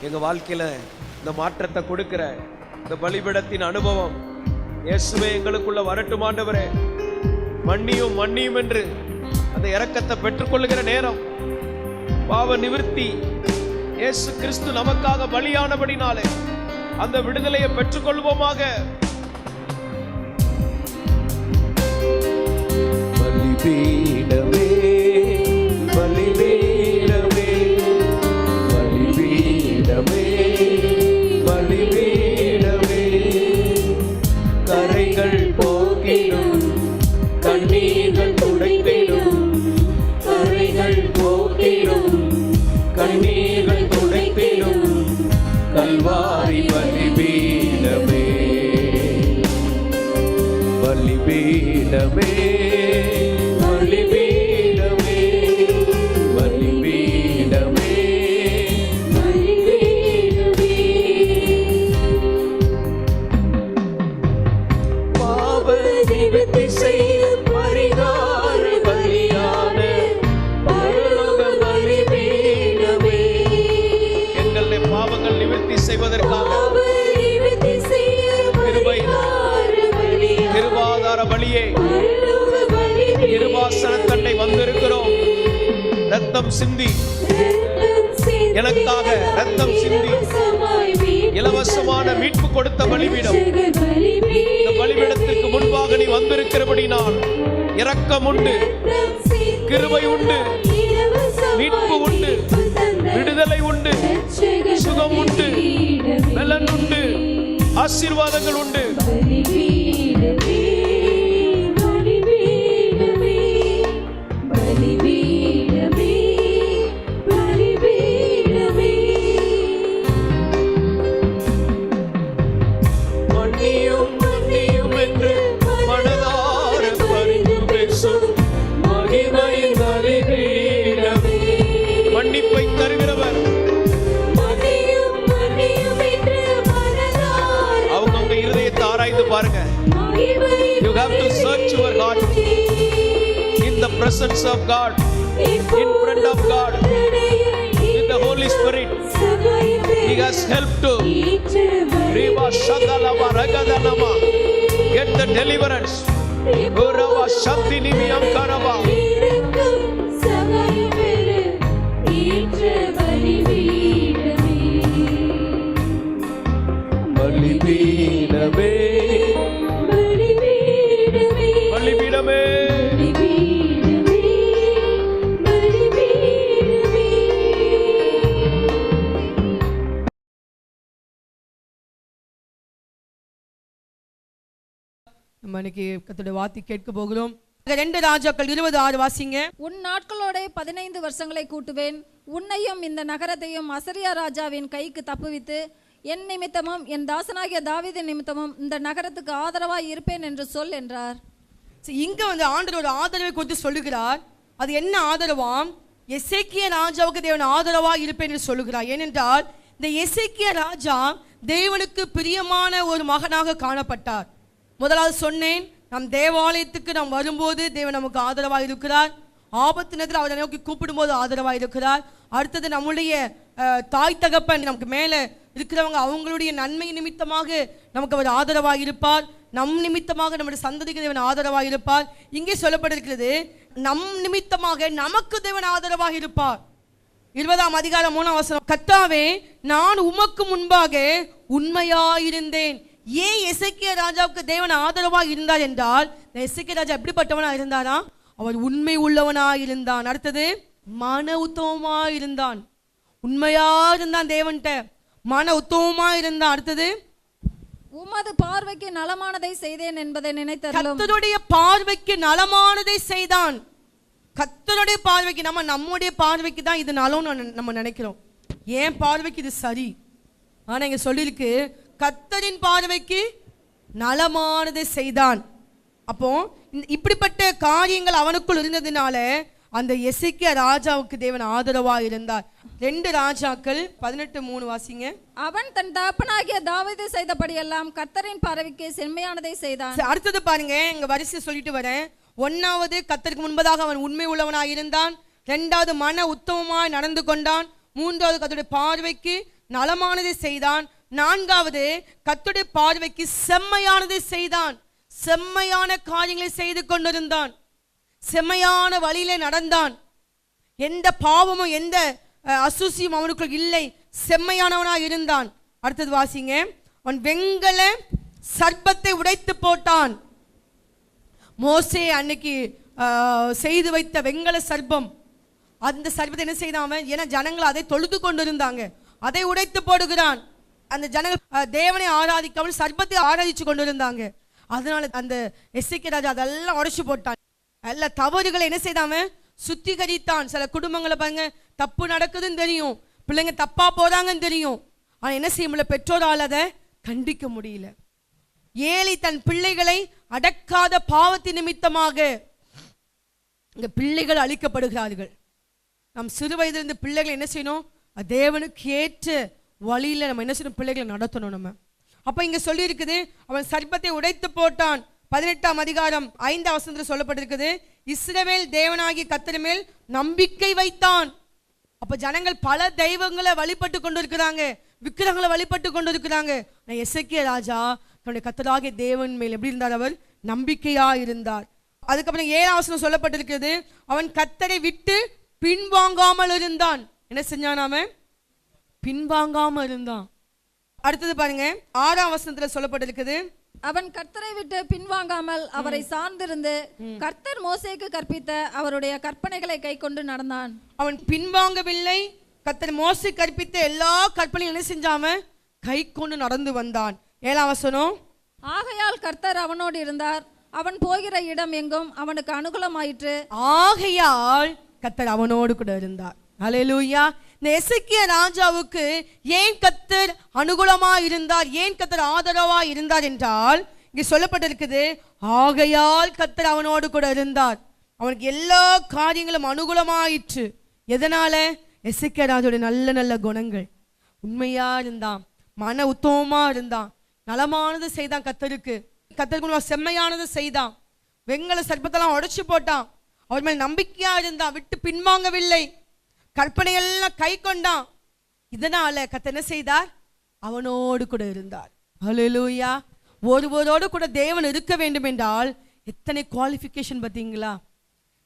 எங்க வாழ்க்கையில இந்த மாற்றத்தை கொடுக்கிற இந்த பலிபீடத்தின் அனுபவம் இயேசுவே எங்களுக்குள்ள வரட்டும் ஆண்டவரே. மன்னியும் மன்னியும் என்று அந்த இரக்கத்தை பெற்றுக்கொள்ளுகிற நேரம், பாவ நிவிர்த்தி இயேசு கிறிஸ்து நமக்காக பலியானபடினாலே அந்த விடுதலையை பெற்றுக்கொள்வோமாக. பலிபீடமே பலிபீடமே பலிபீடமே பலிபீடமே, கரைகள் போக்கிடும் கண்ணீர்கள் துடைத்திடும், கரைகள் போக்கிடும் கண்ணீர்கள் துடைத்திடும், கல்வாரி பலிபீடமே பலிபீடமே பலிபீடமே பலிபீடமே பலிபீடமே. பாவ நிவர்த்தி செய்யும் பரிகார பலியான பரலோக பலிபீடமே, எங்களுடைய பாவங்கள் நிவர்த்தி செய்வதற்காக கிருபாதார பலியே கிருபாசனத்தண்டை வந்திருக்கிறோம். ரத்தம் சிந்தி எனக்காக ரத்தம் சிந்தி இலவசமான மீட்பு கொடுத்த பலிபீடம். இந்த பலிபீடத்திற்கு முன்பாக நீ வந்திருக்கிறபடினால் இரக்கம் உண்டு, கிருபை உண்டு, மீட்பு உண்டு, விடுதலை உண்டு, சுகம் உண்டு, பலன் உண்டு, ஆசீர்வாதங்கள் உண்டு. மன்னிப்பை தருகிறவர் அவங்க இருதயத்தை ஆராய்ந்து பாருங்க. You have to search your heart in the presence of God, in front of God, with the Holy Spirit. He has helped to Riva Shagalava Ragadanama get the deliverance. Urava Shantini Miyankarava. பலிபீடமே பலிபீடமே நம்ம இன்னைக்கு கர்த்தருடைய வார்த்தை கேட்க போகிறோம். 2 ராஜாக்கள் 26 வாசிங்க. உன் நாட்களோட 15 வருஷங்களை கூட்டுவேன், உன்னையும் இந்த நகரத்தையும் அசரியா ராஜாவின் கைக்கு தப்புவித்து என் நிமித்தமும் என் தாசனாகிய தாவீதின் நிமித்தமும் இந்த நகரத்துக்கு ஆதரவாய் இருப்பேன் என்று சொல் என்றார். இங்க ஆண்டவர் ஒரு ஆதரவை கொடுத்து சொல்லுகிறார். அது என்ன ஆதரவாம்? எசேக்கியா ராஜாவுக்கு தேவன் ஆதரவா இருப்பேன் என்று சொல்லுகிறார். ஏனென்றால் இந்த எசேக்கியா ராஜா தேவனுக்கு பிரியமான ஒரு மகனாக காணப்பட்டார். முதலாவது சொன்னேன், நம் தேவாலயத்துக்கு நாம் வரும்போது தேவன் நமக்கு ஆதரவாக இருக்கிறார். ஆபத்து நேரத்தில் அவரை நோக்கி கூப்பிடும்போது ஆதரவாக இருக்கிறார். அடுத்தது நம்முடைய தாய் தகப்பன் நமக்கு மேலே இருக்கிறவங்க அவங்களுடைய நன்மை நிமித்தமாக நமக்கு அவர் ஆதரவாக இருப்பார். நம் நிமித்தமாக நம்முடைய சந்ததிக்கு தேவன் ஆதரவாக இருப்பார். இங்கே சொல்லப்பட்டிருக்கிறது, நம் நிமித்தமாக நமக்கு தேவன் ஆதரவாக இருப்பார். 20ஆம் அதிகாரம் 3ஆம் வசனம், கர்த்தாவே நான் உமக்கு முன்பாக உண்மையாயிருந்தேன். ஏன் எசேக்கியா ராஜாவுக்கு தேவன் ஆதரவாக இருந்தார் என்றால், எசேக்கியா ராஜா எப்படிப்பட்டவனா இருந்தாரா? அவர் உண்மை உள்ளவனா இருந்தான். அடுத்தது மன உத்தமமா இருந்தான், உண்மையா இருந்தான், தேவன்கிட்ட மன உத்தமமா இருந்தான். அடுத்தது உமது பார்வைக்கு நலமானதை செய்தேன் என்பதை நினைத்தருளும். கர்த்தருடைய பார்வைக்கு நலமானதை செய்தான். கர்த்தருடைய பார்வைக்கு, நம்முடைய பார்வைக்கு தான் இது நலம்னு நம்ம நினைக்கிறோம். ஏன் பார்வைக்கு இது சரி, ஆனா இங்க சொல்லியிருக்கு கர்த்தரின் பார்வைக்கு நலமானதை செய்தான். அப்போ இப்படிப்பட்ட காரியங்கள் அவனுக்குள் இருந்ததுனால அந்த எசேக்கியா ராஜாவுக்கு தேவன் ஆதரவாக இருந்தார். 2 ராஜாக்கள் 18:3 வாசிங்க. அவன் தன் தகப்பனாகிய தாவீது செய்தபடியெல்லாம் கர்த்தரின் பார்வைக்கு செம்மையானதை செய்தான். அடுத்தது பாருங்க, இங்க வரிசை சொல்லிட்டு வரேன். 1வது கர்த்தருக்கு முன்பதாக அவன் உண்மை உள்ளவனாய் இருந்தான். 2வது மன உத்தமமாய் நடந்து கொண்டான். 3வது கர்த்தருடைய பார்வைக்கு நலமானதை செய்தான். நான்காவது, கர்த்தருடைய பார்வைக்கு செம்மையானதை செய்தான். செம்மையான காரியங்களை செய்து கொண்டிருந்தான். செம்மையான வழியிலே நடந்தான். எந்த பாவமும் எந்த அசுசியும் அவனுக்குள் இல்லை. செம்மையானவனாய் இருந்தான். அடுத்தது வாசிங்க. அவன் வெண்கல சர்ப்பத்தை உடைத்து போட்டான். மோசே அன்னைக்கு செய்து வைத்த வெண்கல சர்ப்பம், அந்த சர்ப்பத்தை என்ன செய்தான் அவன்? ஏன்னா ஜனங்கள் அதை தொழுது கொண்டிருந்தாங்க. அதை உடைத்து போடுகிறான். அந்த ஜனங்கள் தேவனை ஆராதிக்காமல் சர்ப்பத்தை ஆராதிச்சு கொண்டிருந்தாங்க. அதனால அந்த எசேக்கியா ராஜா அதெல்லாம் உடைச்சு போட்டான். எல்லா தவறுகளை என்ன செய்தாம சுத்திகரித்தான். சில குடும்பங்களை பாருங்க, தப்பு நடக்குதுன்னு தெரியும், பிள்ளைங்க தப்பா போறாங்கன்னு தெரியும், ஆனா என்ன செய்ய முடியல, பெற்றோரால் அதை கண்டிக்க முடியல. ஏலி தன் பிள்ளைகளை அடக்காத பாவத்தின் நிமித்தமாக இந்த பிள்ளைகள் அழிக்கப்படுகிறார்கள். நாம் சிறு வயதிலிருந்து பிள்ளைகளை என்ன செய்யணும்? தேவனுக்கு ஏற்ற வழியில நம்ம என்ன செய்யணும்? பிள்ளைகளை நடத்தணும் நம்ம. அப்ப இங்க சொல்லி இருக்குது, அவன் சர்ப்பத்தை உடைத்து போட்டான். 18ஆம் அதிகாரம் 5ஆம் வசனத்தில் சொல்லப்பட்டிருக்குது, இஸ்ரவேல் தேவனாகிய கர்த்தர் மேல் நம்பிக்கை வைத்தான். அப்ப ஜனங்கள் பல தெய்வங்களை வழிபட்டு கொண்டிருக்கிறாங்க, விக்கிரகங்களை வழிபட்டு கொண்டிருக்கிறாங்க. நான் எசேக்கியா ராஜா தன்னுடைய கர்த்தராகிய தேவன் மேல் எப்படி இருந்தார்? அவர் நம்பிக்கையா இருந்தார். அதுக்கப்புறம் 7ஆம் வசனம் சொல்லப்பட்டிருக்கிறது, அவன் கர்த்தரை விட்டு பின்வாங்காமல் இருந்தான். என்ன செஞ்சான்? அவன் பின்வாங்காமல் இருந்தான். அடுத்தது பாருங்க, 6ஆம் வசனத்துல சொல்லப்பட்டிருக்குது, அவன் கர்த்தரை விட்டு பின்வாங்காமல் அவரை சார்ந்திருந்து கர்த்தர் மோசேக்கு கற்பித்த அவருடைய கற்பனைகளை கைக்கொண்டு நடந்தான். அவன் பின்வாங்கவில்லை. கர்த்தர் மோசே கற்பித்த எல்லா கற்பனையும் என்ன செஞ்சாம கை கொண்டு நடந்து வந்தான். 7ஆம் வசனம், ஆகையால் கர்த்தர் அவனோடு இருந்தார், அவன் போகிற இடம் எங்கும் அவனுக்கு அனுகூலமாயிற்று. ஆகையால் கர்த்தர் அவனோடு கூட இருந்தார். ஹல்லேலூயா. இந்த எசேக்கியா ராஜாவுக்கு ஏன் கர்த்தர் அனுகூலமா இருந்தார், ஏன் கர்த்தர் ஆதரவா இருந்தார் என்றால் இங்க சொல்லப்பட்டிருக்குது, ஆகையால் கர்த்தர் அவனோடு கூட இருந்தார். அவனுக்கு எல்லா காரியங்களும் அனுகூலமாயிற்று. எதனால? எசேக்கியா ராஜாவுடைய நல்ல நல்ல குணங்கள். உண்மையா இருந்தான், மன உத்தமமா இருந்தான், நலமானது செய்தான். கர்த்தருக்கு செம்மையானது செய்தான். வெண்கல சர்ப்பத்தெல்லாம் உடைச்சு போட்டான். அவர் மேல் நம்பிக்கையா இருந்தான், விட்டு பின்வாங்கவில்லை, கற்பனையெல்லாம் கை கொண்டான். இதனால கர்த்தர் என்ன செய்தார்? அவனோடு கூட இருந்தார். ஹல்லேலூயா. ஒருவரோடு கூட தேவன் இருக்க வேண்டும் என்றால் எத்தனை குவாலிஃபிகேஷன் பார்த்தீங்களா?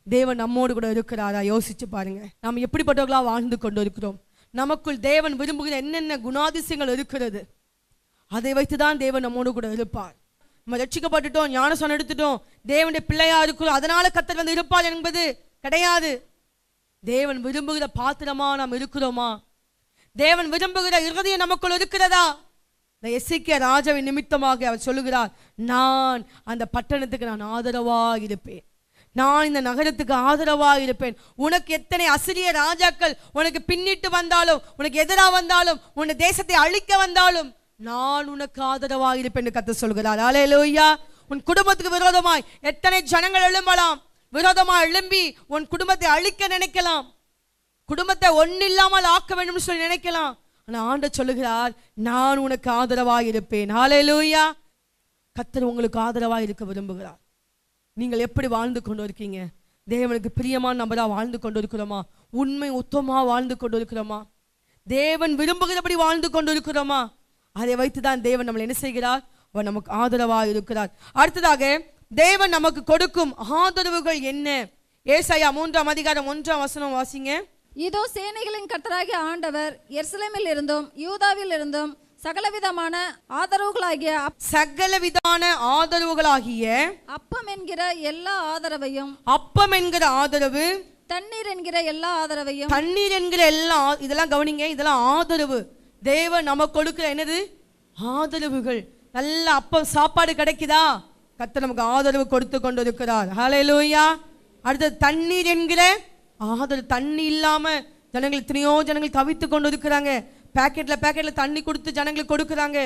தேவன் நம்மோடு கூட இருக்கிறாரா? யோசிச்சு பாருங்க. நாம் எப்படிப்பட்டவர்களா வாழ்ந்து கொண்டு இருக்கிறோம்? நமக்குள் தேவன் விரும்புகிற என்னென்ன குணாதிசயங்கள் இருக்கிறது, அதை வைத்துதான் தேவன் நம்மோடு கூட இருப்பார். நம்ம ரட்சிக்கப்பட்டுட்டோம், ஞானஸ்நானம் எடுத்துட்டோம், தேவனுடைய பிள்ளையா இருக்கிறோம், அதனால கர்த்தர் வந்து இருப்பார் என்பது கிடையாது. தேவன் விரும்புகிற பாத்திரமா நாம் இருக்கிறோமா? தேவன் விரும்புகிற இருதயம் நமக்குள் இருக்கிறதா? இந்த எசேக்கியா ராஜாவின் நிமித்தமாக அவர் சொல்லுகிறார், நான் அந்த பட்டணத்துக்கு நான் ஆதரவா இருப்பேன், நான் இந்த நகரத்துக்கு ஆதரவா இருப்பேன். உனக்கு எத்தனை அசிரிய ராஜாக்கள் உனக்கு பின்னிட்டு வந்தாலும், உனக்கு எதிராக வந்தாலும், உன்னை தேசத்தை அழிக்க வந்தாலும், நான் உனக்கு ஆதரவா இருப்பேன் என்று கர்த்தர் சொல்கிறார். ஹல்லேலூயா. உன் குடும்பத்துக்கு விரோதமாய் எத்தனை ஜனங்கள் எழும்பலாம், விரோதமா எழும்பி உன் குடும்பத்தை அழிக்க நினைக்கலாம், குடும்பத்தை ஒன்னில்லாமல் ஆக்க வேண்டும் சொல்லி நினைக்கலாம். ஆனா ஆண்டவர் சொல்லுகிறார், நான் உனக்கு ஆதரவாய் இருப்பேன். ஹல்லேலூயா. கர்த்தர் உங்களுக்கு ஆதரவாய் இருக்க விரும்புகிறார். நீங்கள் எப்படி வாழ்ந்து கொண்டு இருக்கீங்க? தேவனுக்கு பிரியமான நபரா வாழ்ந்து கொண்டு இருக்கிறோமா? உண்மை உத்தமா வாழ்ந்து கொண்டு இருக்கிறோமா? தேவன் விரும்புகிறபடி வாழ்ந்து கொண்டு இருக்கிறோமா? அதை வைத்துதான் தேவன் நம்மளை என்ன செய்கிறார்? அவர் நமக்கு ஆதரவாக இருக்கிறார். அடுத்ததாக தேவன் நமக்கு கொடுக்கும் ஆதரவுகள் என்ன? ஏசாயா 3ஆம் அதிகாரம் 1ஆம் வசனம் வாசிங்க. இதோ சேனைகளின் கர்த்தராகிய ஆண்டவர் எருசலேமில் இருந்தும் யூதாவில் இருந்தும் சகலவிதமான ஆதரவுகளாகிய அப்பம் என்கிற எல்லா ஆதரவையும், அப்பம் என்கிற ஆதரவு, தண்ணீர் என்கிற எல்லா ஆதரவையும், தண்ணீர் என்கிற எல்லா, இதெல்லாம் கவனிங்க, இதெல்லாம் ஆதரவு. தேவன் நமக்கு கொடுக்கிற என்னது? ஆதரவுகள். நல்ல அப்பம் சாப்பாடு கிடைக்குதா? கர்த்தர் நமக்கு ஆதரவு கொடுத்து கொண்டு இருக்கிறார். ஹல்லேலூயா. அடுத்தது தண்ணீர் என்கிற ஆதரவு. தண்ணி இல்லாம ஜனங்கள் எத்தனையோ ஜனங்கள் தவித்து கொண்டு இருக்கிறாங்க. பேக்கெட்ல தண்ணி கொடுத்து ஜனங்களுக்கு கொடுக்குறாங்க.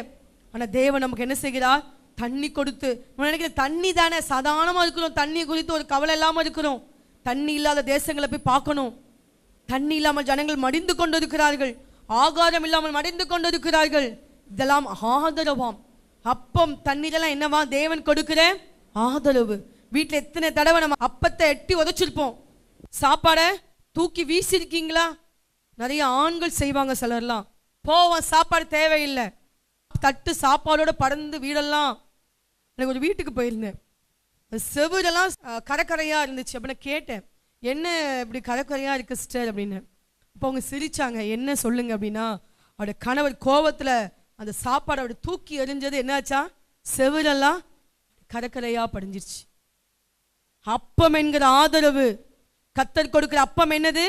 ஆனா தேவன் நமக்கு என்ன செய்கிறார்? தண்ணி கொடுத்து. நினைக்கிற தண்ணி தானே, சாதாரணமா இருக்கிறோம், தண்ணி குறித்து ஒரு கவலை இல்லாம இருக்கிறோம். தண்ணி இல்லாத தேசங்களை போய் பார்க்கணும். தண்ணி இல்லாமல் ஜனங்கள் மடிந்து கொண்டு இருக்கிறார்கள், ஆகாரம் இல்லாமல் மடிந்து கொண்டு இருக்கிறார்கள். இதெல்லாம் ஆதரவாம். அப்பம் தண்ணீரெல்லாம் என்னவா? தேவன் கொடுக்கிற ஆதரவு. வீட்டில் எத்தனை தடவை நம்ம அப்பத்தை எட்டி உதைச்சிருப்போம், சாப்பாடை தூக்கி வீசிருக்கீங்களா? நிறைய ஆண்கள் செய்வாங்க சிலர்லாம். போவோம், சாப்பாடு தேவையில்லை. தட்டு சாப்பாடோட பறந்து வீடெல்லாம். எனக்கு ஒரு வீட்டுக்கு போயிருந்தேன், செவுரெல்லாம் கரைக்கரையா இருந்துச்சு. அப்படின்னு கேட்டேன், என்ன இப்படி கரைக்கரையா இருக்கு சிஸ்டர் அப்படின்னு. அப்போ அவங்க சிரிச்சாங்க. என்ன சொல்லுங்க அப்படின்னா, அவருடைய கணவர் கோபத்துல அந்த சாப்பாடை அவருடைய தூக்கி எறிஞ்சது என்னாச்சா, செவுரெல்லாம் கரைக்கரையா படிஞ்சிருச்சு. அப்பம் என்கிற ஆதரவு, கர்த்தர் கொடுக்கிற அப்பம் என்னது,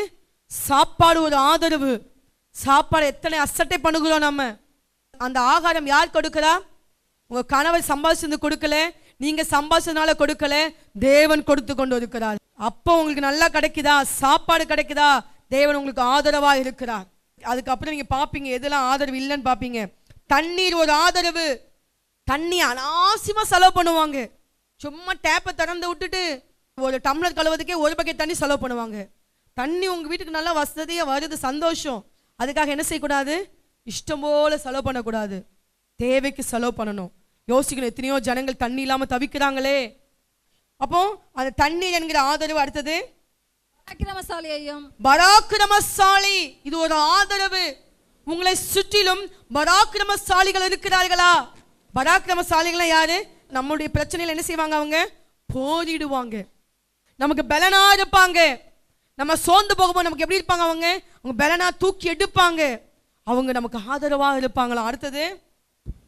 சாப்பாடு ஒரு ஆதரவு. சாப்பாடு எத்தனை அசட்டை பண்ணுகிறோம் நம்ம. அந்த ஆகாரம் யார் கொடுக்கிறா? உங்க கணவர் சம்பாதிச்சு கொடுக்கல, நீங்க சம்பாதிச்சதுனால கொடுக்கல, தேவன் கொடுத்து கொண்டு இருக்கிறார். அப்போ உங்களுக்கு நல்லா கிடைக்குதா, சாப்பாடு கிடைக்குதா, தேவன் உங்களுக்கு ஆதரவா இருக்கிறார். அதுக்கப்புறம் நீங்க பாப்பீங்க எதெல்லாம் ஆதரவு இல்லைன்னு பாப்பீங்க. தண்ணீர் ஒரு ஆதரவு. தண்ணி அனாவசியமா செலவு பண்ணுவாங்க. சும்மா டேப்பை திறந்து விட்டுட்டு ஒரு டம்ளர் கழுவுறதுக்கே ஒரு பக்கெட் தண்ணி செலவு பண்ணுவாங்க. தண்ணி உங்க வீட்டுக்கு நல்லா வசதியா வருது, சந்தோஷம். அதுக்காக என்ன செய்யக்கூடாது, இஷ்டம் போல செலவு பண்ணக்கூடாது, தேவைக்கு செலவு பண்ணணும். யோசிக்கணும், எத்தனையோ ஜனங்கள் தண்ணி இல்லாம தவிக்கிறாங்களே. அப்போ அந்த தண்ணீர் என்கிற ஆதரவு. அடுத்தது பராக்கிரமசாலி, இது ஒரு ஆதரவு. உங்களை சுற்றிலும் பராக்கிரமசாலிகள் இருக்கிறார்களா? பராக்கிரமசாலிகள் யாரு? நம்முடைய பிரச்சனையில என்ன செய்வாங்க, அவங்க போரிடுவாங்க, நமக்கு பலனா இருப்பாங்க. நம்ம சோர்ந்து போகும்போது நமக்கு எப்படி இருப்பாங்க, அவங்க பலனா தூக்கி எடுப்பாங்க, அவங்க நமக்கு ஆதரவா இருப்பாங்களா? அடுத்தது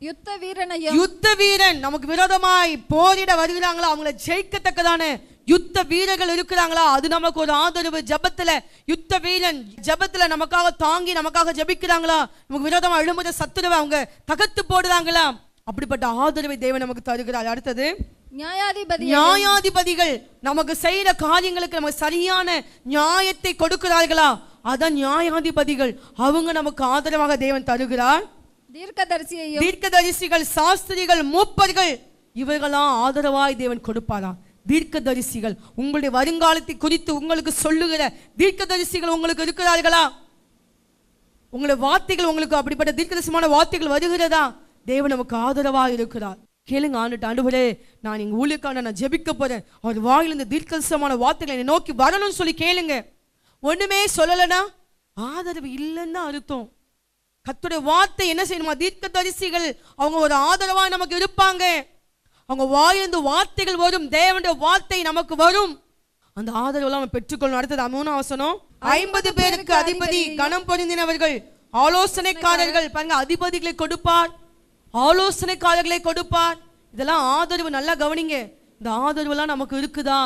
யுத்த வீரனையும், யுத்த வீரன், நமக்கு விரோதமாய் போரிட வருகிறாங்களா, அவங்கள ஜெயிக்கத்தக்கதான யுத்த வீரர்கள் இருக்கிறாங்களா, அது நமக்கு ஒரு ஆதரவு. ஜெபத்துல யுத்த வீரன், ஜெபத்துல நமக்காக தாங்கி நமக்காக ஜெபிக்கிறாங்களா, நமக்கு விரோதமா எழும்புற சத்துருவை அவங்க தகர்த்து போடுறாங்களா, அப்படிப்பட்ட ஆதரவை தேவன் நமக்கு தருகிறார். அடுத்தது நியாயாதிபதிகள், நமக்கு செய்யற காரியங்களுக்கு நமக்கு சரியான நியாயத்தை கொடுக்கிறார்களா, அதான் நியாயாதிபதிகள், அவங்க நமக்கு ஆதரவாக தேவன் தருகிறார். தீர்க்கதரிசிகள், சாஸ்திரிகள், மூப்பர்கள், இவர்களாம் ஆதரவாய் தேவன் கொடுப்பாரா? தீர்க்கதரிசிகள், உங்களுடைய வருங்காலத்தை குறித்து உங்களுக்கு சொல்லுகிற தீர்க்கதரிசிகள் உங்களுக்கு இருக்கிறார்களா? உங்களுடைய வார்த்தைகள், உங்களுக்கு அப்படிப்பட்ட தீர்க்கதரிசனமான வார்த்தைகள் வருகிறதா? தேவன் நமக்கு ஆதரவாக இருக்கிறார். கேளுங்க, ஆண்டவரே, நான் எங்க ஊழியக்கான நான் ஜெபிக்க போறேன், அவர் வாயிலிருந்து தீர்க்கதரிசனமான வார்த்தைகளை என்னை நோக்கி வரணும்னு சொல்லி கேளுங்க. ஒண்ணுமே சொல்லலைன்னா ஆதரவு இல்லைன்னு அர்த்தம். கர்த்தருடைய வார்த்தை என்ன செய்யணுமா? தீர்க்கதரிசிகள் அவங்க ஒரு ஆதரவா நமக்கு இருப்பாங்க. அவங்க வாயிலிருந்து வார்த்தைகள் வரும், தேவனுடைய வார்த்தை நமக்கு வரும். அந்த ஆதரவு நம்ம பெற்றுக்கொள்ளணும். அடுத்தது 3ஆம் வசனம், 50 பேருக்கு அதிபதி, கனம் பொருந்தினவர்கள், ஆலோசனைக்காரர்கள். பாருங்க, அதிபதிகளை கொடுப்பார், ஆலோசனைக்காரர்களை கொடுப்பார். இதெல்லாம் ஆதரவு. நல்லா கவனிங்க, இந்த ஆதரவுலாம் நமக்கு இருக்குதா?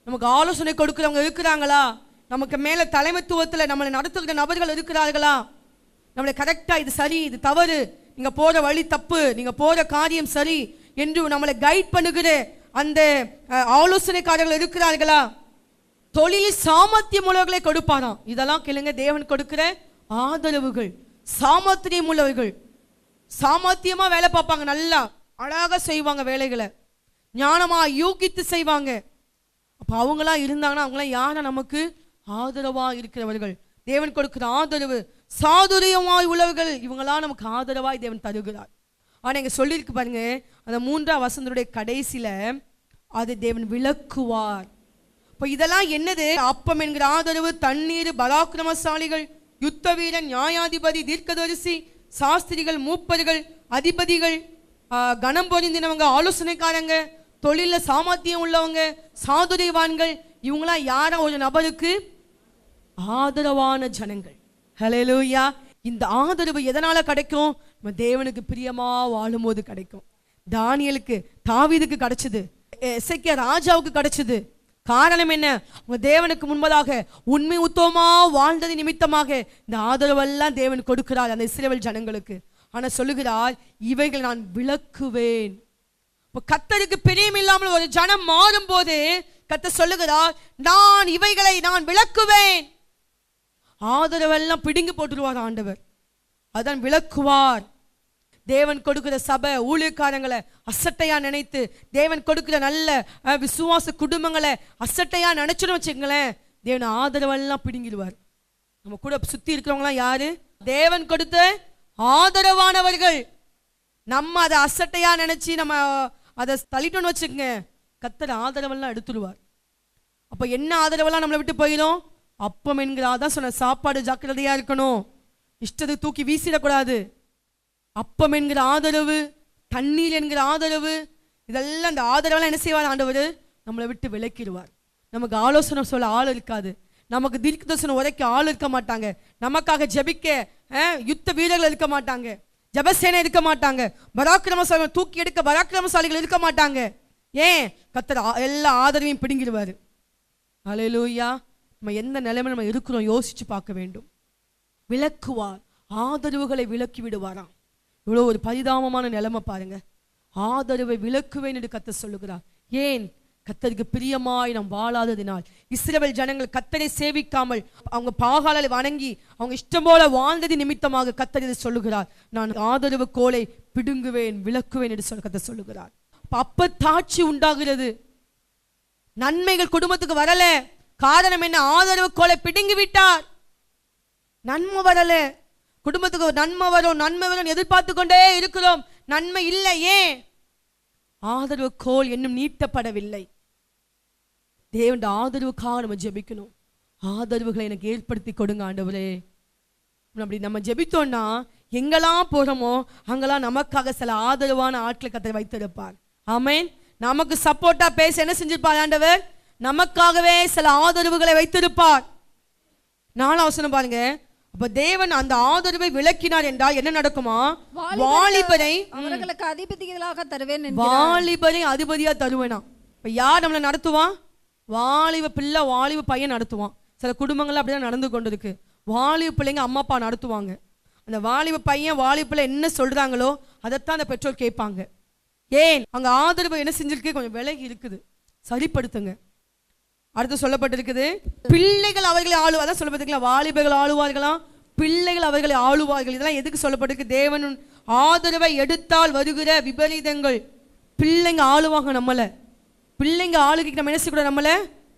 நமக்கு ஆலோசனை கொடுக்கிறவங்க இருக்கிறாங்களா? நமக்கு மேல தலைமைத்துவத்துல நம்மளை நடத்துகிற நபர்கள் இருக்கிறார்களா? நம்மளை கரெக்டா இது சரி, இது தவறு, நீங்க போற வழி தப்பு, நீங்க போற காரியம் சரி என்று நம்மளை கைட் பண்ணுகிற அந்த ஆலோசனைக்காரர்கள் இருக்கிறார்களா? தொழிலில் சாமர்த்தியம் உள்ளவர்களை கொடுப்பாராம். இதெல்லாம் கேளுங்க, தேவன் கொடுக்கிற ஆதரவுகள். சாமர்த்தியம் உள்ளவர்கள், சாமர்த்தியமா வேலை பார்ப்பாங்க, நல்லா அழகா செய்வாங்க வேலைகளை, ஞானமா யூகித்து செய்வாங்க. அப்ப அவங்களாம் இருந்தாங்கன்னா அவங்களாம் யாரா? நமக்கு ஆதரவா இருக்கிறவர்கள். தேவன் கொடுக்கிற ஆதரவு. சாதுரியமாய் உள்ளவர்கள், இவங்களாம் நமக்கு ஆதரவாய் தேவன் தருகிறார். ஆனா இங்க சொல்லியிருக்கு பாருங்க, அந்த 3ஆம் வசனத்துடைய கடைசியில அதை தேவன் விளக்குவார். இப்ப இதெல்லாம் என்னது? அப்பம் என்கிற ஆதரவு, தண்ணீர், பராக்கிரமசாலிகள், யுத்த வீரன், நியாயாதிபதி, தீர்க்கதரிசி, சாஸ்திரிகள், மூப்பர்கள், அதிபதிகள், கனம் பொருந்தினவங்க, ஆலோசனைக்காரங்க, தொழில சாமர்த்தியம் உள்ளவங்க, சாதுரியவான்கள், இவங்களாம் யாரா? ஒரு நபருக்கு ஆதரவான ஜனங்கள். ஹல்லேலூயா. இந்த ஆதரவு எதனால கிடைக்கும்? நம்ம தேவனுக்கு பிரியமா வாழும் போது கிடைக்கும். தானியேலுக்கு, தாவீதுக்கு கிடைச்சது, எசேக்கியா ராஜாவுக்கு கிடைச்சது. காரணம் என்ன? உங்க தேவனுக்கு முன்பதாக உண்மை உத்தமமா வாழ்ந்தது நிமித்தமாக இந்த ஆதரவெல்லாம் தேவன் கொடுக்கிறார் அந்த இஸ்ரவேல் ஜனங்களுக்கு. ஆனா சொல்லுகிறார், இவைகள் நான் விளக்குவேன். கர்த்தருக்கு பிரியம் இல்லாமல் ஒரு ஜனம் மாறும் போது கர்த்தர் சொல்லுகிறார், நான் இவைகளை நான் விளக்குவேன். ஆதரவெல்லாம் பிடுங்கி போட்டுருவார் ஆண்டவர், அதான் விளக்குவார். தேவன் கொடுக்கிற சபை ஊழியக்காரங்களை அசட்டையா நினைத்து, தேவன் கொடுக்கிற நல்ல விசுவாச குடும்பங்களை அசட்டையா நினைச்சுன்னு வச்சுங்களேன், தேவன் ஆதரவெல்லாம் பிடுங்கிடுவார். நம்ம கூட சுத்தி இருக்கிறவங்களாம் யாரு? தேவன் கொடுத்த ஆதரவானவர்கள். நம்ம அதை அசட்டையா நினைச்சு நம்ம அதை தள்ளிட்டோன்னு வச்சுக்கோங்க, கர்த்தர் ஆதரவெல்லாம் எடுத்துடுவார். அப்ப என்ன ஆதரவெல்லாம் நம்மளை விட்டு போயிடும்? அப்பம் என்கிற, அதான் சொன்ன, சாப்பாடு ஜாக்கிரதையா இருக்கணும், இஷ்டத்துக்கு தூக்கி வீசிடக்கூடாது. அப்பம் என்கிற ஆதரவு, தண்ணீர் என்கிற ஆதரவு, இதெல்லாம் அந்த ஆதரவெல்லாம் என்ன செய்வார் ஆண்டவர்? நம்மளை விட்டு விலக்கிடுவார். நமக்கு ஆலோசனை சொல்ல ஆள் இருக்காது, நமக்கு தீர்க்கதரிசனம் உரைக்க ஆள் இருக்க மாட்டாங்க, நமக்காக ஜெபிக்க யுத்த வீரர்கள் இருக்க மாட்டாங்க, ஜபசேனை இருக்க மாட்டாங்க, பராக்கிரமசாலிகள் தூக்கி எடுக்க பராக்கிரமசாலிகள் இருக்க மாட்டாங்க. ஏன்? கர்த்தர் எல்லா ஆதரவையும் பிடுங்கிடுவார். அல்லேலூயா. நம்ம எந்த நிலைமை நம்ம இருக்கிறோம் யோசிச்சு பார்க்க வேண்டும். விலக்குவார், ஆதரவுகளை விலக்கி விடுவாராம். இவ்வளோ ஒரு பரிதாபமான நிலைமை பாருங்க. ஆதரவை விலக்குவேன் என்று கர்த்தர் சொல்லுகிறார். ஏன்? கர்த்தருக்கு பிரியமாய் நாம் வாழாததினால். இஸ்ரவேல் ஜனங்கள் கர்த்தரை சேவிக்காமல் அவங்க பாகாலை வணங்கி அவங்க இஷ்டம் போல வாழ்ந்தது நிமித்தமாக கர்த்தர் இதை சொல்லுகிறார். நான் ஆதரவு கோலை பிடுங்குவேன், விலக்குவேன் என்று கர்த்தர் சொல்லுகிறார். அப்ப தாட்சி உண்டாகிறது, நன்மைகள் குடும்பத்துக்கு வரல. காரணம் என்ன? ஆதரவு கோலை பிடுங்கி விட்டார். நன்மை வரல, குடும்பத்துக்கு நன்மை வரும் நன்மை வரும் எதிர்பார்த்து கொண்டே இருக்கிறோம், நன்மை இல்லை. ஏன்? ஆதரவு கோல் இன்னும் நீட்டப்படவில்லை. தேவன் ஆதரவுக்காக நம்ம ஜெபிக்கணும். ஆதரவுகளை எனக்கு ஏற்படுத்தி கொடுங்க ஆண்டவரே. அப்படி நம்ம ஜெபித்தோம்னா எங்கெல்லாம் போறோமோ அங்கெல்லாம் நமக்காக சில ஆதரவான ஆட்களை கர்த்தர் வைத்திருப்பார். ஆமென். நமக்கு சப்போர்ட்டா பேச என்ன செஞ்சிருப்பார் ஆண்டவர்? நமக்காகவே சில ஆதரவுகளை வைத்திருப்பார். 4 வசனம் பாருங்க. அப்ப தேவன் அந்த ஆதரவை விலக்கினார் என்றால் என்ன நடக்குமா? வாலிபரை அவர்களுக்கு அதிபதிகளாக தருவேன். வாலிபரை அதிபதியா தருவேனா? இப்ப யார் நம்மளை நடத்துவான்? வாலிப பிள்ளை வாலிப பையன் நடத்துவான். சில குடும்பங்கள் அப்படிதான் நடந்து கொண்டு இருக்கு. வாலிப பிள்ளைங்க அம்மா அப்பா நடத்துவாங்க. அந்த வாலிப பையன் வாலிப பிள்ளை என்ன சொல்றாங்களோ அதைத்தான் அந்த பெற்றோர் கேட்பாங்க. ஏன்? அங்க ஆதரவு என்ன செஞ்சிருக்கு? கொஞ்சம் விலகி இருக்குது. சரிப்படுத்துங்க. அடுத்து சொல்லப்பட்டிருக்குது, பிள்ளைகள் அவர்களை ஆளுவா. அதான் சொல்லப்பட்டிருக்கல, வாலிபர்கள் ஆளுவார்களாம், பிள்ளைகள் அவர்களை ஆளுவார்கள். இதெல்லாம் எதுக்கு சொல்லப்பட்டிருக்கு? தேவன் ஆதரவை எடுத்தால் வருகிற விபரீதங்கள். பிள்ளைங்க ஆளுவாங்க நம்மள. பிள்ளைங்க ஆளுகைக்கு நம்ம என்ன செய்யக்கூடாது? நம்மள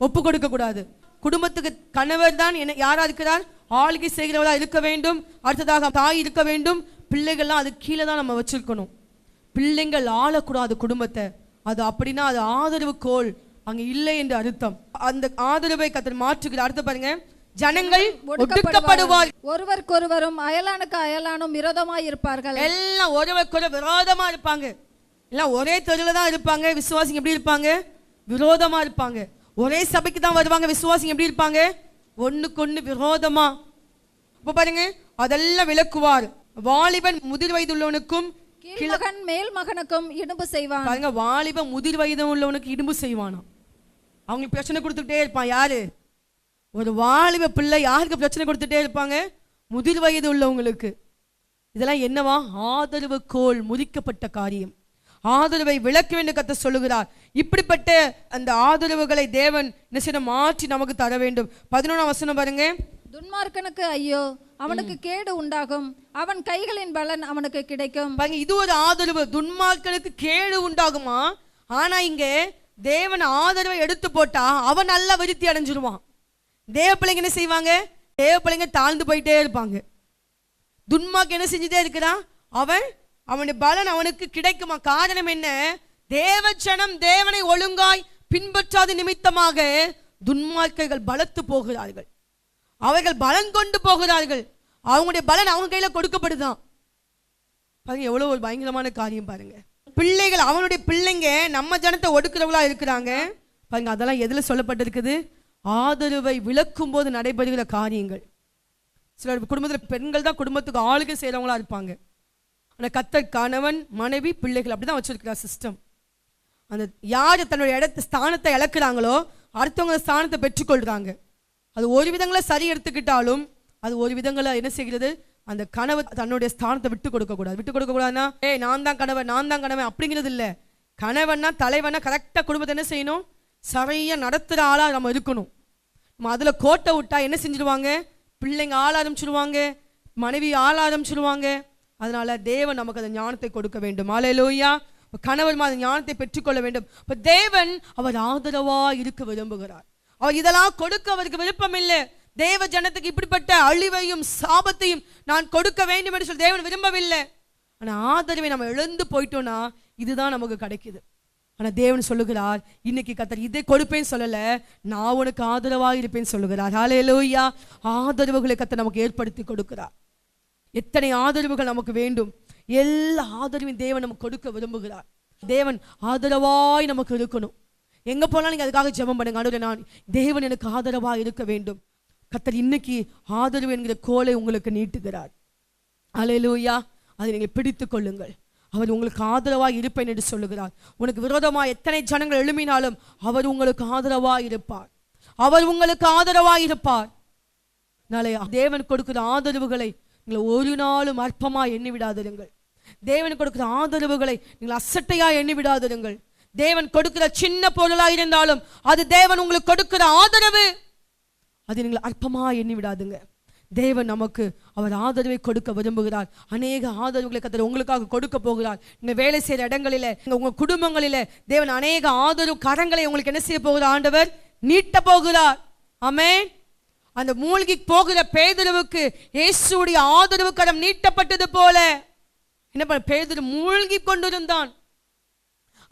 ஒப்பு கொடுக்க கூடாது. குடும்பத்துக்கு கணவர் தான் என்ன யாரா இருக்கிறார்? ஆளுகை செய்கிறவளா இருக்க வேண்டும். அடுத்ததாக தாய் இருக்க வேண்டும். பிள்ளைகள்லாம் அது கீழே தான் நம்ம வச்சிருக்கணும். பிள்ளைங்கள் ஆளக்கூடாது குடும்பத்தை. அது அப்படின்னா அது ஆதரவு கோல் அங்க இல்லை என்று அர்த்தம். அந்த ஆதரவை கர்த்தர் மாற்றுகிறார். அடுத்து பாருங்க, ஜனங்கள் ஒடுக்கப்படுவார். ஒருவருக்கொருவரும் அயலானுக்கு அயலானும் விரோதமாய் இருப்பார்கள். எல்லாம் ஒருவருக்கொரு விரோதமா இருப்பாங்க. எல்லாம் ஒரே தெருவில் தான் இருப்பாங்க. விசுவாசிங்க எப்படி இருப்பாங்க? விரோதமா இருப்பாங்க. ஒரே சபைக்கு தான் வருவாங்க. விசுவாசிங்க எப்படி இருப்பாங்க? ஒண்ணுக்கொன்னு விரோதமா. இப்ப பாருங்க, அதெல்லாம் விலக்குவார். வாலிபன் முதிர் வயது உள்ளவனுக்கும் கீழ்மகன் மேல் மகனுக்கும் இடும்பு செய்வான். பாருங்க, வாலிபன் முதிர் வயது உள்ளவனுக்கு இடும்பு செய்வானா? அவங்களுக்கு பிரச்சனை கொடுத்துட்டே இருப்பான். யாரு? ஒரு வாலிப பிள்ளை யாருக்கு பிரச்சனை கொடுத்துட்டே இருப்பாங்க? முதிர் வயது உள்ளவங்களுக்கு. இதெல்லாம் என்னவா? ஆதரவு கோல், முறிக்கப்பட்ட காரியம். ஆதரவை விலக்க வேண்டும் கர்த்தர் சொல்லுகிறார். இப்படிப்பட்ட அந்த ஆதரவுகளை தேவன் என்ன செய்ய மாற்றி நமக்கு தர வேண்டும். 11 வசனம் பாருங்க. துன்மார்க்கனுக்கு ஐயோ, அவனுக்கு கேடு உண்டாகும், அவன் கைகளின் பலன் அவனுக்கு கிடைக்கும். பாருங்க, இது ஒரு ஆதரவு. துன்மார்க்கனுக்கு கேடு உண்டாகுமா? ஆனா இங்க தேவன் ஆதரவை எடுத்து போட்டா அவன் நல்லா விருத்தி அடைஞ்சிருவான். தேவ பிள்ளைங்க என்ன செய்வாங்க? தேவ பிள்ளைங்க தாழ்ந்து போயிட்டே இருப்பாங்க. துன்மார்க்கன் என்ன செஞ்சுட்டே இருக்கிறான்? அவனுடைய பலன் அவனுக்கு கிடைக்குமா? காரணம் என்ன? தேவஜனம் தேவனை ஒழுங்காய் பின்பற்றாத நிமித்தமாக துன்மார்க்கர்கள் பலத்து போகிறார்கள். அவர்கள் பலன் கொண்டு போகிறார்கள். அவங்களுடைய பலன் அவங்க கையில கொடுக்கப்படுதான். பாருங்க, எவ்வளவு ஒரு பயங்கரமான காரியம் பாருங்க. பிள்ளைகள், அவனுடைய பிள்ளைங்க நம்ம ஜனத்தை ஒடுக்கிறவங்களா இருக்கிறாங்க. பாருங்க, அதெல்லாம் எதுல சொல்லப்பட்டிருக்குது? ஆதரவை விலக்கும் போது நடைபெறுகிற காரியங்கள். சில குடும்பத்தில் பெண்கள் தான் குடும்பத்துக்கு ஆளுகை செய்யறவங்களா இருப்பாங்க. ஆனால் கர்த்தர் கணவன் மனைவி பிள்ளைகள் அப்படிதான் வச்சிருக்கிறார் சிஸ்டம். அந்த யார் தன்னுடைய ஸ்தானத்தை இழக்கிறாங்களோ அடுத்தவங்க ஸ்தானத்தை பெற்றுக்கொள்றாங்க. அது ஒரு விதங்களை சரி எடுத்துக்கிட்டாலும் அது ஒரு விதங்களை என்ன செய்கிறது? அந்த கணவன் தன்னுடைய ஸ்தானத்தை விட்டு கொடுக்க கூடாது. விட்டு கொடுக்க கூடாதுன்னா நான் தான் கணவன் அப்படிங்கிறது இல்லை. கணவன்னா தலைவனா கரெக்டாக குடும்பத்தை என்ன செய்யணும்? சரியா நடத்துகிற ஆளா நம்ம இருக்கணும். நம்ம அதில் கோட்டை விட்டா என்ன செஞ்சிருவாங்க? பிள்ளைங்க ஆள ஆரம்பிச்சிருவாங்க, மனைவி ஆள ஆரம்பிச்சிருவாங்க. அதனால தேவன் நமக்கு அந்த ஞானத்தை கொடுக்க வேண்டும். அல்லேலூயா. கணவர் அந்த ஞானத்தை பெற்றுக்கொள்ள வேண்டும். இப்போ தேவன் அவர் ஆதரவா இருக்க விரும்புகிறார். அவர் இதெல்லாம் கொடுக்க அவருக்கு விருப்பம் இல்லை. தேவ ஜனத்துக்கு இப்படிப்பட்ட அழிவையும் சாபத்தையும் நான் கொடுக்க வேண்டும் என்று சொல்லி தேவன் விரும்பவில்லை. ஆனா ஆதரவை நம்ம இழந்து போயிட்டோம்னா இதுதான் நமக்கு கிடைக்குது. ஆனா தேவன் சொல்லுகிறார், இன்னைக்கு கர்த்தர் இதை கொடுப்பேன்னு சொல்லல, நான் உனக்கு ஆதரவாக இருப்பேன்னு சொல்லுகிறார். ஹல்லேலூயா. ஆதரவுகளை கர்த்தர் நமக்கு ஏற்படுத்தி கொடுக்கிறார். எத்தனை ஆதரவுகள் நமக்கு வேண்டும். எல்லா ஆதரவையும் தேவன் நமக்கு கொடுக்க விரும்புகிறார். தேவன் ஆதரவாய் நமக்கு இருக்கணும். எங்க போனாலும் நீங்க அதுக்காக ஜெபம் பண்ணுங்க. ஆண்டவரே, நான் தேவன் எனக்கு ஆதரவாய் இருக்க வேண்டும். கர்த்தர் இன்னைக்கு ஆதரவு என்கிற கோலை உங்களுக்கு நீட்டுகிறார். அல்லேலூயா. அதை நீங்கள் பிடித்துக் கொள்ளுங்கள். அவர் உங்களுக்கு ஆதரவாய் இருப்பேன் என்று சொல்லுகிறார். உனக்கு விரோதமாக எத்தனை ஜனங்கள் எழும்பினாலும் அவர் உங்களுக்கு ஆதரவாய் இருப்பார். அவர் உங்களுக்கு ஆதரவாய் இருப்பார். நாளை தேவன் கொடுக்கிற ஆதரவுகளை நீங்கள் ஒரு நாளும் அற்பமாய் எண்ணி விடாதிருங்கள். தேவன் கொடுக்கிற ஆதரவுகளை நீங்கள் அசட்டையா எண்ணி விடாதிருங்கள். தேவன் கொடுக்கிற சின்ன பொருளாக இருந்தாலும் அது தேவன் உங்களுக்கு கொடுக்கிற ஆதரவு. அதை நீங்கள் அற்பமாய் எண்ணி விடாதுங்க. தேவன் நமக்கு அவர் ஆதரவை கொடுக்க விரும்புகிறார். அநேக ஆதரவுகளை கர்த்தர் உங்களுக்காக கொடுக்க போகிறார். நீங்க வேலை செய்கிற இடங்களில, உங்க குடும்பங்களில தேவன் அநேக ஆதரவு கரங்களை உங்களுக்கு என்ன செய்ய போகிறார்? ஆண்டவர் நீட்ட போகிறார். ஆமென். அந்த மூழ்கி போகிற பேதுருவுக்கு இயேசுவுடைய ஆதரவு கரம் நீட்டப்பட்டது போல என்ன பண்ண, பேதுரு மூழ்கி கொண்டிருந்தான்.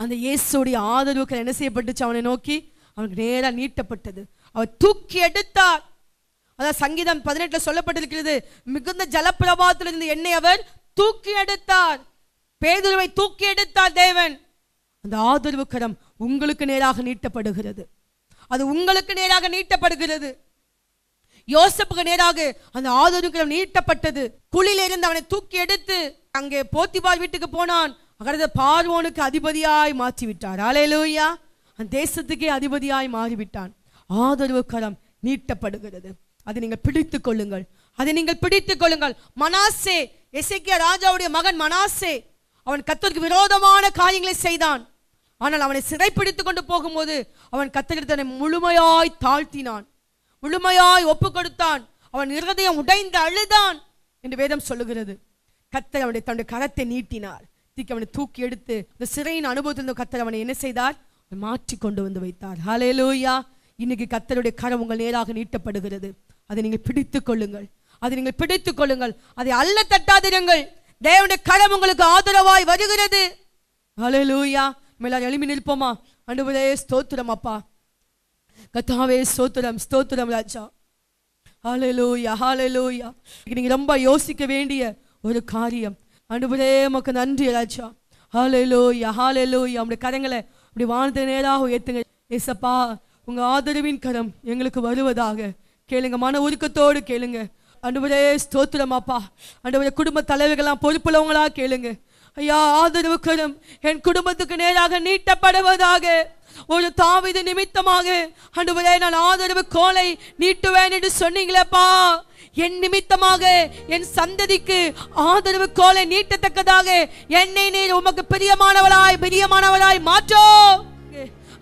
அந்த இயேசுடைய ஆதரவுக்கு என்ன செய்யப்பட்டுச்சு? அவனை நோக்கி அவனுக்கு நேரா நீட்டப்பட்டது. அவர் தூக்கி எடுத்தார். அதான் சங்கீதம் 18 சொல்லப்பட்டிருக்கிறது, மிகுந்த ஜலப்பிரவாகத்திலிருந்து என்னை அவர் தூக்கி எடுத்தார். பேதுருவை தூக்கி எடுத்தார் தேவன். அந்த ஆதரவு கரம் உங்களுக்கு நேராக நீட்டப்படுகிறது. அது உங்களுக்கு நேராக நீட்டப்படுகிறது. யோசேப்புக்கு நேராக அந்த ஆதரவு கரம் நீட்டப்பட்டது. குழியில இருந்து அவனை தூக்கி எடுத்து அங்கே போத்திபார் வீட்டுக்கு போனான். அங்கே பார்வோனுக்கு அதிபதியாய் மாற்றி விட்டார். அல்லேலூயா. அந்த தேசத்துக்கே அதிபதியாய் மாறிவிட்டான். ஆதரவு கரம் நீட்டப்படுகிறது. அதை நீங்கள் பிடித்துக் கொள்ளுங்கள். அதை நீங்கள் பிடித்துக் கொள்ளுங்கள். மனாசே, எசேக்கியா ராஜாவுடைய மகன் மனாசே, அவன் கர்த்தருக்கு விரோதமான காரியங்களை செய்தான். ஆனால் அவனை சிறைப்பிடித்துக் கொண்டு போகும்போது அவன் கர்த்தரிடத்தை முழுமையாய் தாழ்த்தினான், முழுமையாய் ஒப்பு கொடுத்தான். அவன் இருதயம் உடைந்து அழுதான் என்று வேதம் சொல்லுகிறது. கர்த்தர் அவனுடைய தன்னுடைய கரத்தை நீட்டினார். அவனை தூக்கி எடுத்து இந்த சிறையின் அனுபவத்திலிருந்து கர்த்தர் அவனை என்ன செய்தார்? மாற்றி கொண்டு வந்து வைத்தார். ஹல்லேலூயா. இன்னைக்கு கர்த்தருடைய கரம் உங்கள் நேராக நீட்டப்படுகிறது. அதை நீங்கள் பிடித்துக் கொள்ளுங்கள். அதை நீங்கள் பிடித்துக் கொள்ளுங்கள். அதை அல்ல தட்டாதிருங்கள். தேவனுடைய கரம் உங்களுக்கு ஆதரவாய் வருகிறது. ஹல்லேலூயா. எல்லாரும் எழுப்பி நிற்போமா? ஆண்டவரே ஸ்தோத்திரம் அப்பா. கர்த்தாவே ஸ்தோத்திரம், ஸ்தோத்திரம் ராஜா. ஹல்லேலூயா, ஹல்லேலூயா. நீங்க ரொம்ப யோசிக்க வேண்டிய ஒரு காரியம். ஆண்டவரே உமக்கு நன்றி ராஜா. ஹல்லேலூயா, ஹல்லேலூயா. உங்களுடைய கரங்களை அப்படி வானத்தை நேராக உயர்த்துங்க. ஏசப்பா, உங்க ஆதரவின் கரம் எங்களுக்கு வருவதாக கேளுங்க. மன உருக்கத்தோடு கேளுங்க. ஆண்டவரே ஸ்தோத்திரம் அப்பா. ஆண்டவரே குடும்ப தலைவர்கள்லாம் பொறுப்புள்ளவங்களா கேளுங்க. ஐயா, ஆதரவு கரம் என் குடும்பத்துக்கு நேராக நீட்டப்படுவதாக. ஒரு தாவீது நிமித்தமாக ஆண்டவரே நான் ஆதரவு கோலை நீட்டுவேன் என்று சொன்னீங்களேப்பா. என் நிமித்தமாக என் சந்ததிக்கு ஆதரவு கோலை நீட்டத்தக்கதாக என்னை நீர் உமக்கு பிரியமானவராய் மாற்றோ.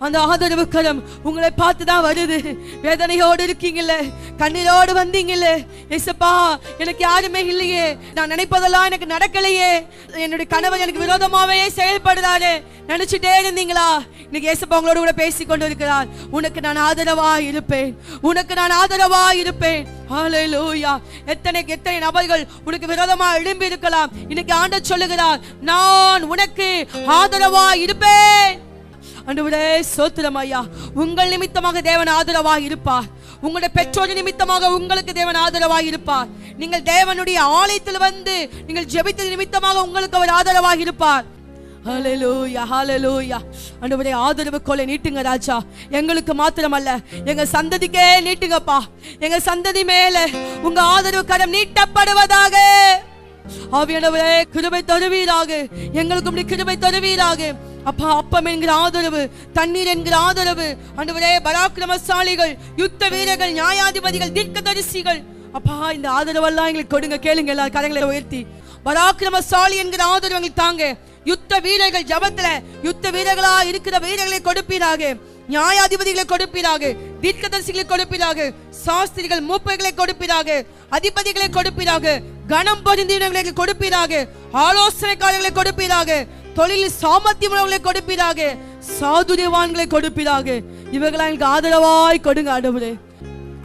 அந்த ஆதரவு கரம் உங்களை பார்த்துதான் வருது. வேதனையோடு இருக்கீங்கல்ல, கண்ணீரோடு வந்தீங்கல்ல. ஏசப்பா, எனக்கு யாருமே இல்லையே, நான் நினைப்பதெல்லாம் எனக்கு நடக்கலையே, என்னுடைய கணவர் எனக்கு விரோதமாவே செயல்படுறாரு நினைச்சிட்டே இருந்தீங்களா? இன்னைக்கு ஏசப்பா உங்களோட கூட பேசி கொண்டு இருக்கிறார். உனக்கு நான் ஆதரவா இருப்பேன், உனக்கு நான் ஆதரவா இருப்பேன். ஹல்லேலூயா. எத்தனை நபர்கள் உனக்கு விரோதமா எழும்பி இருக்கலாம். இன்னைக்கு ஆண்டவர் சொல்லுகிறார், நான் உனக்கு ஆதரவா இருப்பேன். ஆண்டவரே ஸ்தோத்திரம் ஐயா. உங்கள் நிமித்தமாக தேவன் ஆதரவாக இருப்பார். உங்களுடைய பெற்றோர் நிமித்தமாக உங்களுக்கு தேவன் ஆதரவாக இருப்பார். நீங்கள் தேவனுடைய ஆலயத்தில் வந்து நீங்கள் ஜெபித்தது நிமித்தமாக உங்களுக்கு அவர் ஆதரவாக இருப்பார். ஹல்லேலூயா, ஹல்லேலூயா. ஆண்டவரே ஆதரவு கோலை நீட்டுங்க ராஜா. எங்களுக்கு மாத்திரமல்ல, எங்க சந்ததிக்கே நீட்டுங்கப்பா. எங்க சந்ததி மேல உங்க ஆதரவு கரம் நீட்டப்படுவதாக. ஆவியானவரே கிருபை தருவீராக. எங்களுக்கு கிருபை தருவீராக அப்பா. அப்பம் என்கிற ஆதரவு, தண்ணீர் என்கிற ஆதரவு, ஆண்டவரே பராக்கிரமசாலிகள், யுத்த வீரர்கள், நியாயாதிபதிகள், தீர்க்கதரிசிகள், அப்பா இந்த ஆதரவெல்லாம் எங்களுக்கு கொடுங்க. கேளுங்க எல்லா கரங்களை உயர்த்தி. பராக்கிரமசாலி என்கிற ஆதரவு எங்களுக்கு தாங்க. யுத்த வீரர்கள், ஜபத்துல யுத்த வீரர்களா இருக்கிற வீரர்களை கொடுப்பீராக. நியாயாதிபதிகளை கொடுப்பீராக, தீர்க்கதரிசிகளை கொடுப்பீராக, சாஸ்திரிகள் மூப்பர்களை கொடுப்பீராக, அதிபதிகளை கொடுப்பீராக, கணம் பொருந்தினவர்களை கொடுப்பீராக, ஆலோசனைக்காரர்களை கொடுப்பீராக, தொழில் சாமர்த்தியங்களை கொடுப்பீராக, சாதுரியவான்களை கொடுப்பீராக. இவர்களை எங்களுக்கு ஆதரவாய் கொடுங்க ஆண்டவரே.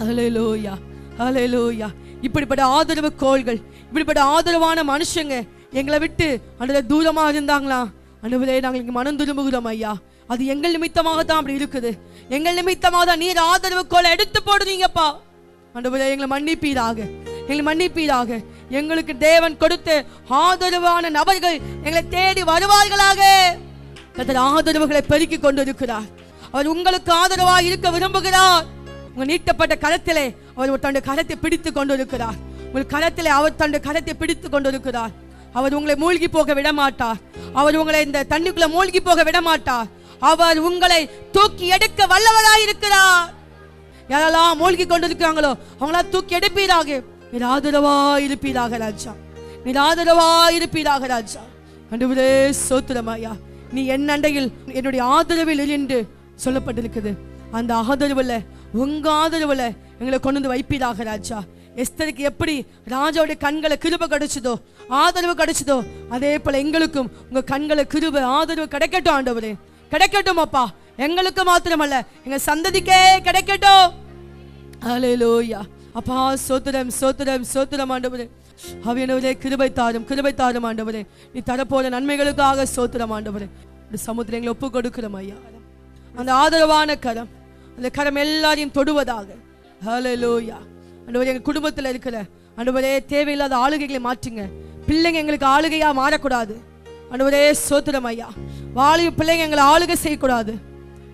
ஹல்லேலூயா, ஹல்லேலூயா. இப்படிப்பட்ட ஆதரவு கோள்கள், இப்படிப்பட்ட ஆதரவான மனுஷங்க எங்களை விட்டு ஆண்டவரே தூரமா இருந்தாங்களா? ஆண்டவரே நாங்கள் இங்க மனம் திரும்புகிறோம் ஐயா. அது எங்கள் நிமித்தமாக தான் அப்படி இருக்குது. எங்கள் நிமித்தமாக தான் நீர் ஆதரவு கோலை எடுத்து போடுறீங்கப்பா. ஆண்டவரே எங்களை மன்னிப்பீராக, எங்களை மன்னிப்பீராக. எங்களுக்கு தேவன் கொடுத்து ஆதரவான நபர்கள் எங்களை தேடி வருவார்களாக. கர்த்தர் ஆதரவுகளை பெருக்கிக் கொண்டிருக்கிறார். அவர் உங்களுக்கு ஆதரவாக இருக்க விரும்புகிறார். உங்க நீட்டப்பட்ட கரத்திலே அவர் தன்னுடைய கரத்தை பிடித்துக் கொண்டிருக்கிறார். உங்கள் கரத்திலே அவர் தன்னுடைய கரத்தை பிடித்துக் கொண்டிருக்கிறார். அவர் உங்களை மூழ்கி போக விட மாட்டார். அவர் உங்களை இந்த தண்ணிக்குள்ள மூழ்கி போக விட மாட்டார். அவர் உங்களை தூக்கி எடுக்க வல்லவராய் இருக்கிறார். யாரெல்லாம் மூழ்கி கொண்டிருக்கிறாங்களோ அவங்களா தூக்கி எடுப்பீராக. நீர் ஆதரவா இருப்பீராக ராஜா. நீர் ஆதரவா இருப்பீராக ராஜா. ஆண்டவரே ஸ்தோத்திரம் ஐயா. நீ என் அண்டையில் என்னுடைய ஆதரவில் என்று சொல்லப்பட்டிருக்குது. அந்த ஆதரவுல உங்க ஆதரவுல எங்களை கொண்டு வந்து வைப்பீராக ராஜா. எஸ்தருக்கு எப்படி ராஜாவுடைய கண்களை கிருபை கிடைச்சதோ, ஆதரவு கிடைச்சதோ, அதே போல எங்களுக்கும் உங்க கண்களை கிருபை ஆதரவு கிடைக்கட்டும் ஆண்டவரே. கிடைக்கட்டும் அப்பா. எங்களுக்கு மாத்திரமல்ல, எங்க சந்ததிக்கே கிடைக்கட்டும். ஹல்லேலூயா. அப்பா ஸ்தோத்திரம் ஸ்தோத்திரம் ஸ்தோத்திரம் ஆண்டவரே. ஆவியானவரே கிருபை தாரும், கிருபை தாரும் ஆண்டவரே. நீ தரப்போற நன்மைகளுக்காக ஸ்தோத்திரம் ஆண்டவரே. இந்த சமுத்திரங்களை ஒப்பு கொடுக்கிறோம் ஐயா. அந்த ஆதரவான கரம், அந்த கரம் எல்லாரையும் தொடுவதாக. ஹல்லேலூயா. ஆண்டவரே எங்க குடும்பத்தில் இருக்கிற ஆண்டவரே தேவையில்லாத ஆளுகைகளை மாற்றுங்க. பிள்ளைங்க எங்களுக்கு ஆளுகையா மாறக்கூடாது ஆண்டவரே. ஸ்தோத்திரம் ஐயா. வாலிப பிள்ளைங்க எங்களை ஆளுகை செய்யக்கூடாது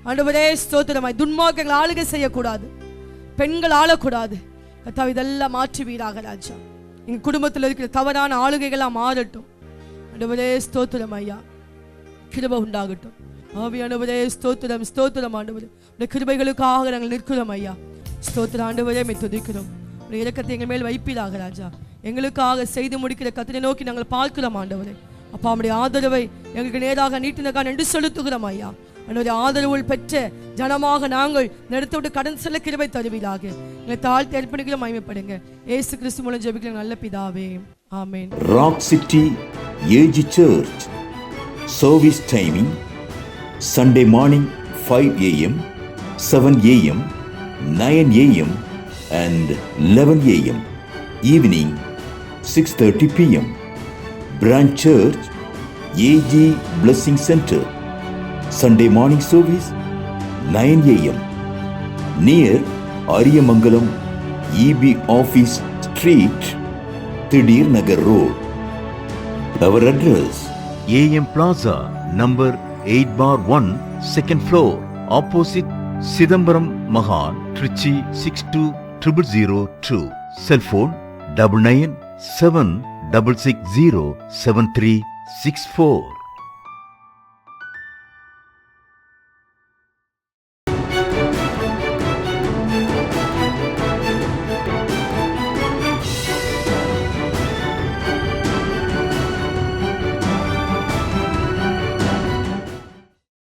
ஆண்டவரே. ஸ்தோத்திரம். துன்மார்க்க எங்களை ஆளுகை செய்யக்கூடாது. பெண்கள் ஆளக்கூடாது. கர்த்தாவே இதெல்லாம் மாற்றுவீராக ராஜா. எங்க குடும்பத்தில் இருக்கிற தவறான ஆளுகைகளா மாறட்டும் ஆண்டவரே. ஸ்தோத்திரம் ஐயா. கிருபை உண்டாகட்டும். ஆவியானவரே ஸ்தோத்திரம் ஸ்தோத்திரம் ஆண்டவரே. இந்த கிருபைகளுக்காக நாங்கள் நிற்கிறோம் ஐயா. ஸ்தோத்திர ஆண்டவரே மை துதிக்கிறோம். உடைய இரக்கத்தை எங்கள் மேல் வைப்பீராக ராஜா. எங்களுக்காக செய்து முடிக்கிற கர்த்தரை நோக்கி நாங்கள் பார்க்கிறோம் ஆண்டவரே. அப்பா நம்முடைய ஆதரவை எங்களுக்கு நேராக நீட்டினக்காக நன்றி செலுத்துகிறோம் ஐயா. என்னுடைய ஆதரவுள் பெற்ற ஜனமாக நாங்கள் நடத்தோடு கடன் செல்ல கிருபை தருவீராக. எங்களை தாழ்த்தி அர்ப்பணிகளும் மகிமைப்படுங்க. இயேசு கிறிஸ்து மூலம் ஜெபிக்கிற நல்ல பிதாவே, ஆமென். Rock City AG Church service timing Sunday morning 5 a.m., 7 a.m., 9 a.m. and 11 a.m. Evening 6:30 p.m. Branch Church AG Blessing Center. Sunday morning service 9 a.m. near Ariyamangalam EB Office Street, Thidir Nagar Road. Our address AM Plaza, number 8/1, second floor, opposite Sidambaram Mahal, Trichy 620002. Cell phone 9976607364.